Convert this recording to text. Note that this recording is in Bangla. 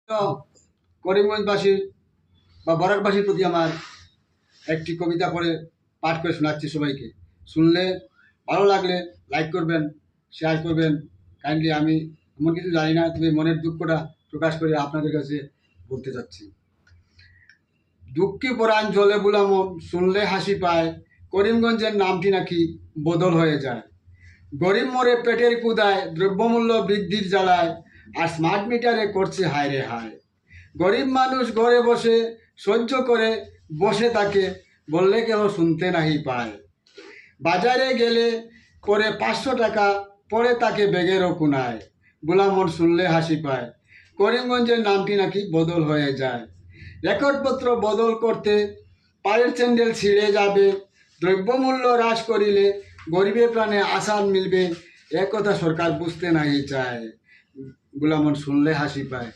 তো করিমগঞ্জবাসীর বা বরাকবাসীর প্রতি আমার একটি কবিতা পড়ে পাঠ করে শোনাচ্ছি সবাইকে। শুনলে ভালো লাগলে লাইক করবেন, শেয়ার করবেন কাইন্ডলি। আমি এমন কিছু জানি না, তবে মনের দুঃখটা প্রকাশ করে আপনাদের কাছে বলতে চাচ্ছি। দুঃখী পরাণ জলে বুলামন, শুনলে হাসি পায়, করিমগঞ্জের নামটি নাকি বদল হয়ে যায়। গরিব মরে পেটের কুদায়, দ্রব্যমূল্য বৃদ্ধির জ্বালায়, আর স্মার্ট মিটারে করছে হায় রে হায়। গরিব মানুষ ঘরে বসে সহ্য করে বসে থাকে, বললে কেউ শুনতে নাহি পায়। বাজারে গেলে পরে 500 টাকা পরে তাকে ব্যাগেরও কুনায়। বুলামন শুনলে হাসি পায়, করিমগঞ্জের নামটি নাকি বদল হয়ে যায়। রেকর্ডপত্র বদল করতে পায়ের স্যান্ডেল ছিঁড়ে যাবে, দ্রব্যমূল্য হ্রাস করিলে গরিবের প্রাণে আসান মিলবে, একথা সরকার বুঝতে নাহি চায়। বুলামন শুনলে হাসি পায়,